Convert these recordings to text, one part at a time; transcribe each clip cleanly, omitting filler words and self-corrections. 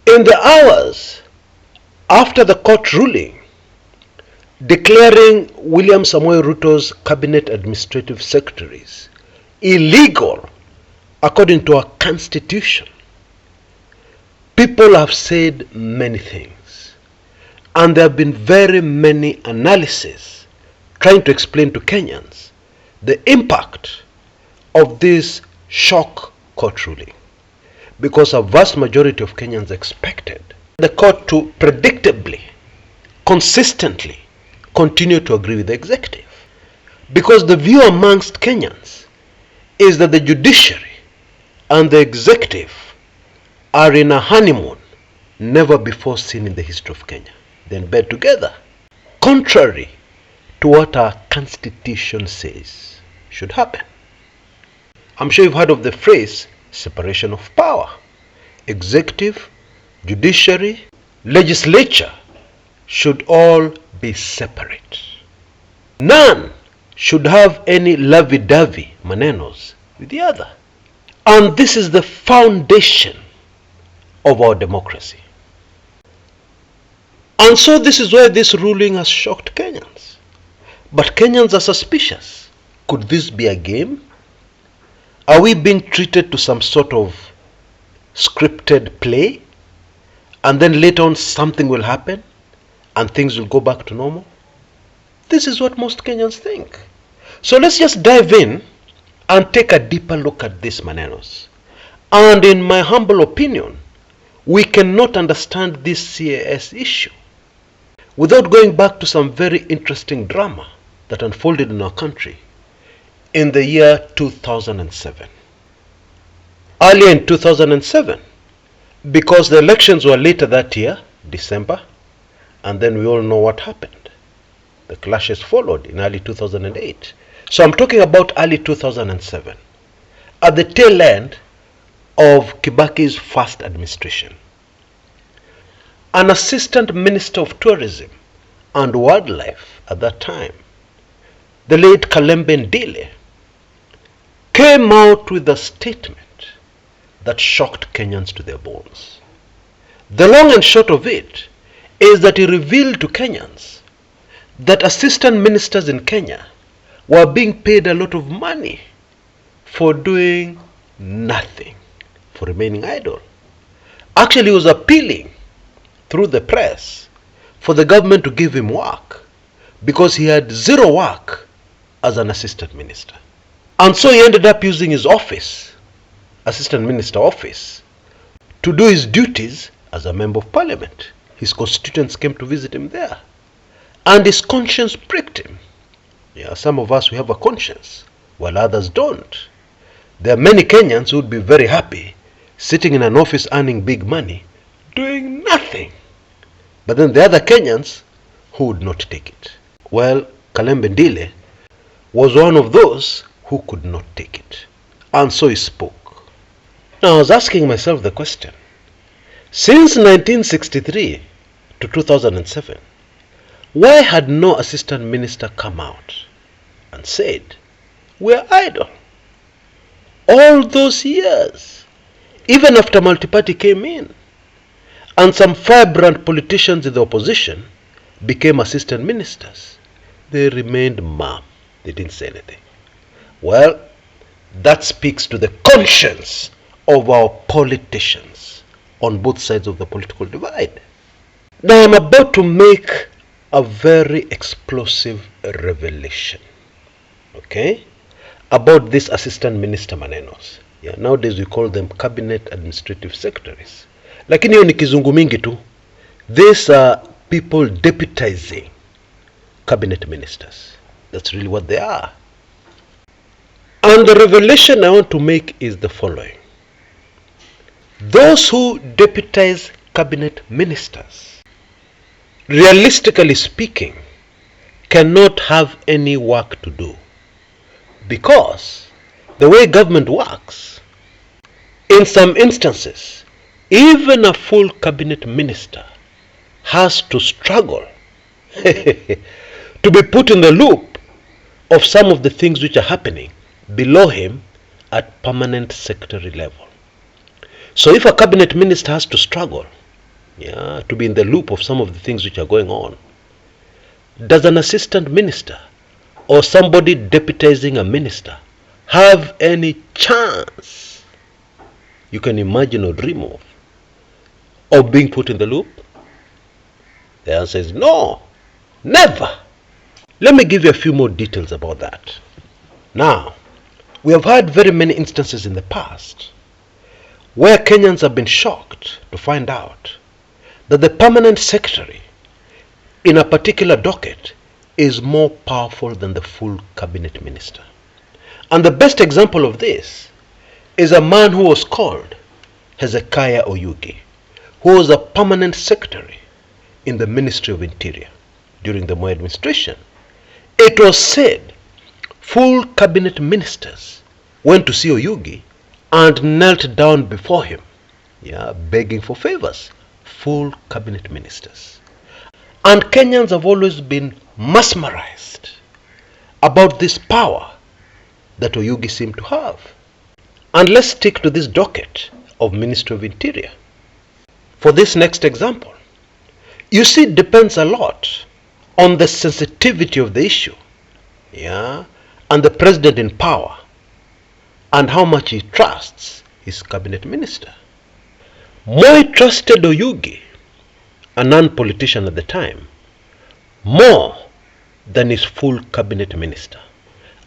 In the hours after the court ruling declaring William Samoei Ruto's cabinet administrative secretaries illegal according to our constitution, people have said many things, and there have been very many analyses trying to explain to Kenyans the impact of this shock court ruling, because a vast majority of Kenyans expected the court to predictably, consistently continue to agree with the executive, because the view amongst Kenyans is that the judiciary and the executive are in a honeymoon never before seen in the history of Kenya. They're in bed together, contrary to what our constitution says should happen. I'm sure you've heard of the phrase separation of power. Executive, judiciary, legislature should all be separate. None should have any lovey-dovey manenos with the other. And this is the foundation of our democracy. And so this is why this ruling has shocked Kenyans. But Kenyans are suspicious. Could this be a game? Are we being treated to some sort of scripted play? And then later on something will happen and things will go back to normal? This is what most Kenyans think. So let's just dive in and take a deeper look at these manenos. And in my humble opinion, we cannot understand this CAS issue without going back to some very interesting drama that unfolded in our country in the year 2007. Earlier in 2007, because the elections were later that year, December, and then we all know what happened. The clashes followed in early 2008. So I'm talking about early 2007, at the tail end of Kibaki's first administration. An assistant minister of tourism and wildlife at that time, the late Kalembe Ndile, came out with a statement that shocked Kenyans to their bones. The long and short of it is that he revealed to Kenyans that assistant ministers in Kenya were being paid a lot of money for doing nothing, for remaining idle. Actually, he was appealing through the press for the government to give him work because he had zero work as an assistant minister. And so he ended up using his office, assistant minister office, to do his duties as a member of parliament. His constituents came to visit him there, and his conscience pricked him. Yeah, some of us, we have a conscience, while others don't. There are many Kenyans who would be very happy sitting in an office earning big money, doing nothing. But then the other Kenyans who would not take it. Well, Kalembe Ndile was one of those who could not take it. And so he spoke. Now I was asking myself the question, since 1963 to 2007, why had no assistant minister come out and said, we're idle? All those years, even after multi-party came in, and some vibrant politicians in the opposition became assistant ministers, they remained mum. They didn't say anything. Well, that speaks to the conscience of our politicians on both sides of the political divide. Now I'm about to make a very explosive revelation, okay, about these assistant minister manenos. Yeah, nowadays we call them cabinet administrative secretaries. Lakini hiyo ni kizungu mingi tu. These are people deputizing cabinet ministers. That's really what they are. And the revelation I want to make is the following. Those who deputize cabinet ministers, realistically speaking, cannot have any work to do, because the way government works, in some instances, even a full cabinet minister has to struggle to be put in the loop of some of the things which are happening below him at permanent secretary level. So if a cabinet minister has to struggle to be in the loop of some of the things which are going on. Does an assistant minister or somebody deputizing a minister have any chance you can imagine or dream of being put in the loop? The answer is no, never. Let me give you a few more details about that. Now, we have had very many instances in the past where Kenyans have been shocked to find out that the permanent secretary in a particular docket is more powerful than the full cabinet minister. And the best example of this is a man who was called Hezekiah Oyugi, who was a permanent secretary in the Ministry of Interior during the Moi administration. It was said full cabinet ministers went to see Oyugi and knelt down before him, begging for favors. Full cabinet ministers. And Kenyans have always been mesmerized about this power that Oyugi seemed to have. And let's stick to this docket of Ministry of Interior for this next example. You see, it depends a lot on the sensitivity of the issue, and the president in power, and how much he trusts his cabinet minister. Moi trusted Oyugi, a non-politician at the time, more than his full cabinet minister.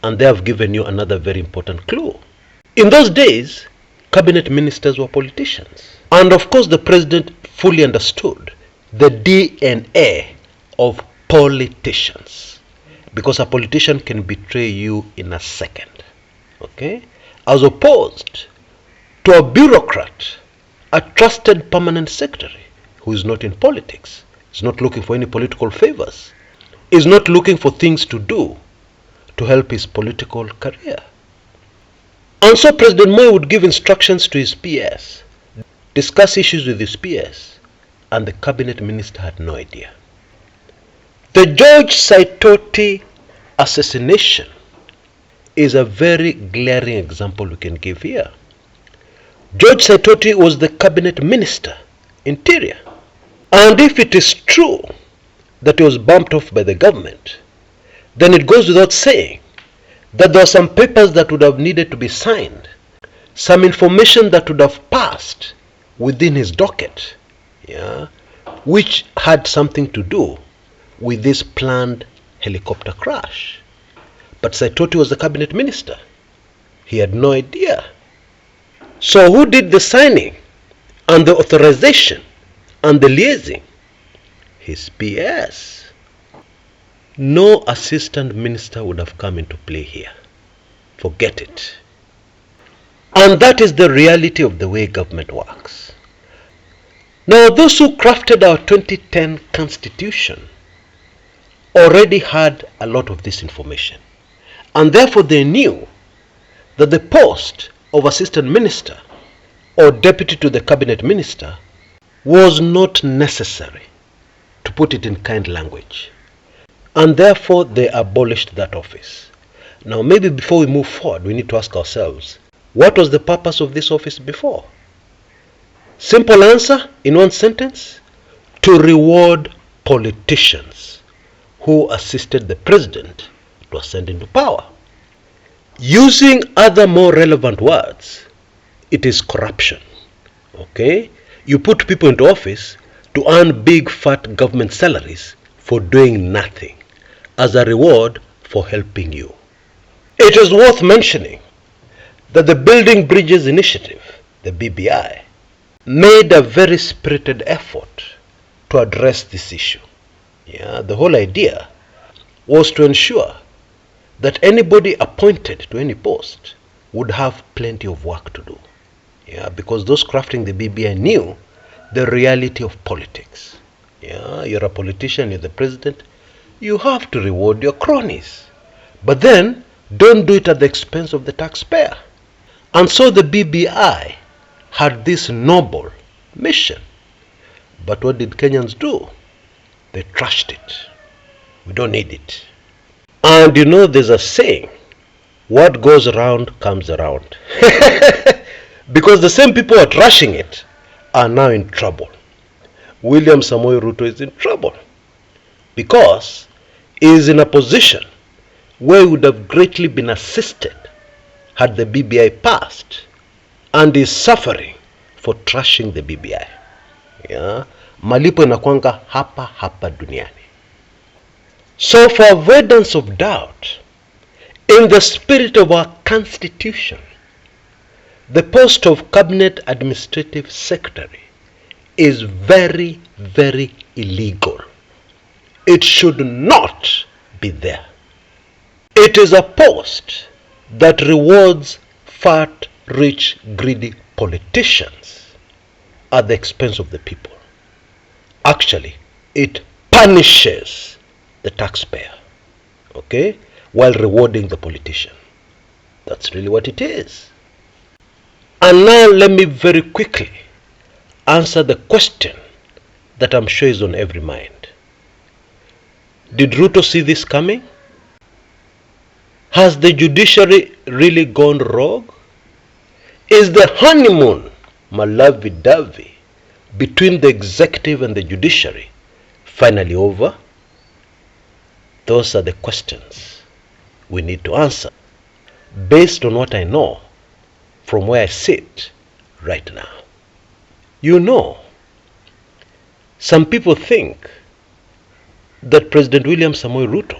And they have given you another very important clue. In those days, cabinet ministers were politicians. And of course, the president fully understood the DNA of politicians, because a politician can betray you in a second, as opposed to a bureaucrat, a trusted permanent secretary who is not in politics, is not looking for any political favors, is not looking for things to do to help his political career. And so President Moi would give instructions to his PS, discuss issues with his PS, and the cabinet minister had no idea. The George Saitoti assassination is a very glaring example we can give here. George Saitoti was the cabinet minister, Interior. And if it is true that he was bumped off by the government, then it goes without saying that there are some papers that would have needed to be signed, some information that would have passed within his docket, which had something to do with this planned helicopter crash. But Saitoti was the cabinet minister. He had no idea. So who did the signing and the authorization and the liaising? His PS. No assistant minister would have come into play here. Forget it. And that is the reality of the way government works. Now, those who crafted our 2010 constitution already had a lot of this information, and therefore they knew that the post of assistant minister or deputy to the cabinet minister was not necessary, to put it in kind language, and therefore they abolished that office. Now, maybe before we move forward, we need to ask ourselves, what was the purpose of this office before? Simple answer in one sentence: to reward politicians who assisted the president to ascend into power. Using other more relevant words, it is corruption. You put people into office to earn big fat government salaries for doing nothing as a reward for helping you. It is worth mentioning that the Building Bridges Initiative, the BBI, made a very spirited effort to address this issue. The whole idea was to ensure that anybody appointed to any post would have plenty of work to do. Because those crafting the BBI knew the reality of politics. You're a politician, you're the president, you have to reward your cronies. But then, don't do it at the expense of the taxpayer. And so the BBI had this noble mission. But what did Kenyans do? They trashed it. We don't need it. And there's a saying, what goes around comes around. Because the same people who are trashing it are now in trouble. William Samoei Ruto is in trouble, because he is in a position where he would have greatly been assisted had the BBI passed, and is suffering for trashing the BBI. Yeah. Malipo inakwanga hapa hapa duniani. So for avoidance of doubt, in the spirit of our constitution, the post of Cabinet Administrative Secretary is very, very illegal. It should not be there. It is a post that rewards fat, rich, greedy politicians at the expense of the people. Actually, it punishes the taxpayer, okay, while rewarding the politician. That's really what it is. And now let me very quickly answer the question that I'm sure is on every mind. Did Ruto see this coming? Has the judiciary really gone rogue? Is the honeymoon, malavi-davi, between the executive and the judiciary finally over? Those are the questions we need to answer based on what I know from where I sit right now. You know, some people think that President William Samoei Ruto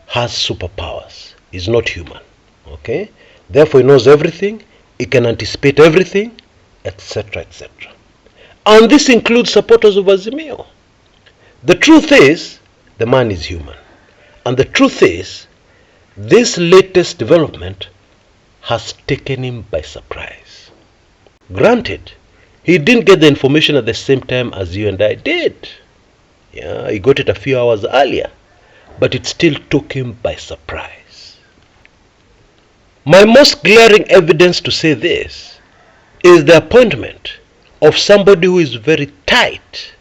has superpowers. He's not human, okay? Therefore he knows everything, he can anticipate everything, etc., etc. And this includes supporters of Azimio. The truth is, the man is human. And the truth is, this latest development has taken him by surprise. Granted, he didn't get the information at the same time as you and I did. Yeah, he got it a few hours earlier, but it still took him by surprise. My most glaring evidence to say this is the appointment of somebody who is very tight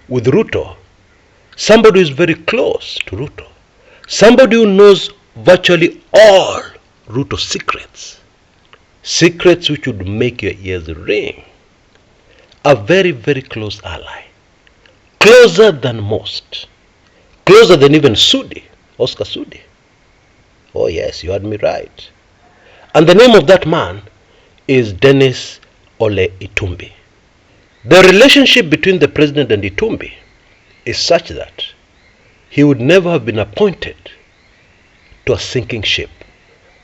with Ruto, somebody who is very close to Ruto, somebody who knows virtually all Ruto's secrets, secrets which would make your ears ring. A very, very close ally, closer than most, closer than even Sudi, Oscar Sudi. Oh yes, you heard me right. And the name of that man is Dennis Ole Itumbi. The relationship between the president and Itumbi is such that he would never have been appointed to a sinking ship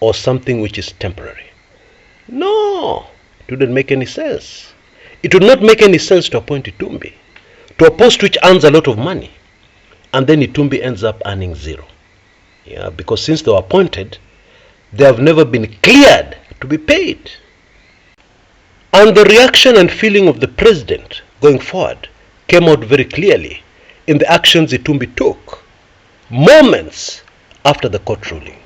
or something which is temporary. No, it wouldn't make any sense. It would not make any sense to appoint Itumbi to a post which earns a lot of money, and then Itumbi ends up earning zero. Yeah, because since they were appointed, they have never been cleared to be paid. And the reaction and feeling of the president going forward came out very clearly in the actions Itumbi took moments after the court ruling.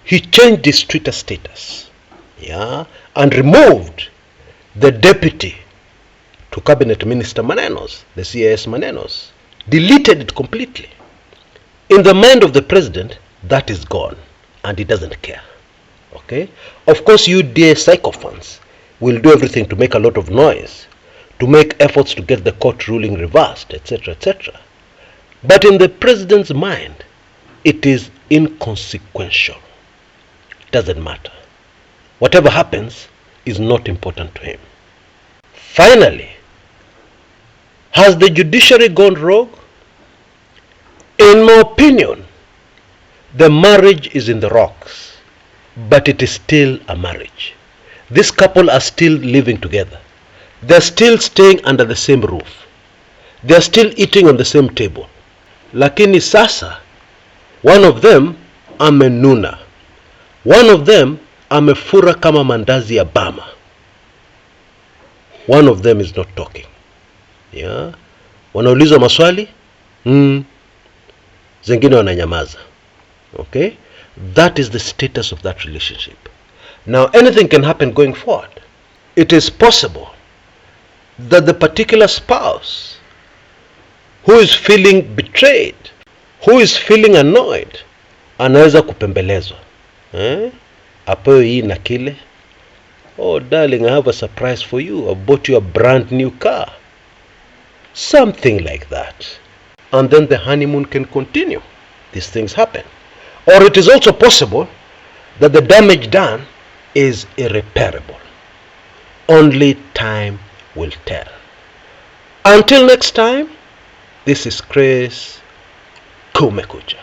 He changed his Twitter status, yeah, and removed the deputy to Cabinet Minister Manenos, the CAS Manenos, deleted it completely. In the mind of the president, that is gone, and he doesn't care. Okay? Of course, you dear sycophants will do everything to make a lot of noise, to make efforts to get the court ruling reversed, etc., etc. But in the president's mind, it is inconsequential. It doesn't matter. Whatever happens is not important to him. Finally, has the judiciary gone rogue? In my opinion, the marriage is in the rocks, but it is still a marriage. This couple are still living together. They're still staying under the same roof. They're still eating on the same table. Lakini sasa, one of them amenuna. One of them amefura kama mandazi ya bama. One of them is not talking. Yeah. Wanaulizwa maswali, zengine wananyamaza. Okay? That is the status of that relationship. Now, anything can happen going forward. It is possible that the particular spouse who is feeling betrayed, who is feeling annoyed, anaweza kupembelezwa. Apewe hii na kile. Oh darling, I have a surprise for you. I bought you a brand new car. Something like that. And then the honeymoon can continue. These things happen. Or it is also possible that the damage done is irreparable. Only time will tell. Until next time, this is Chris Kumekucha.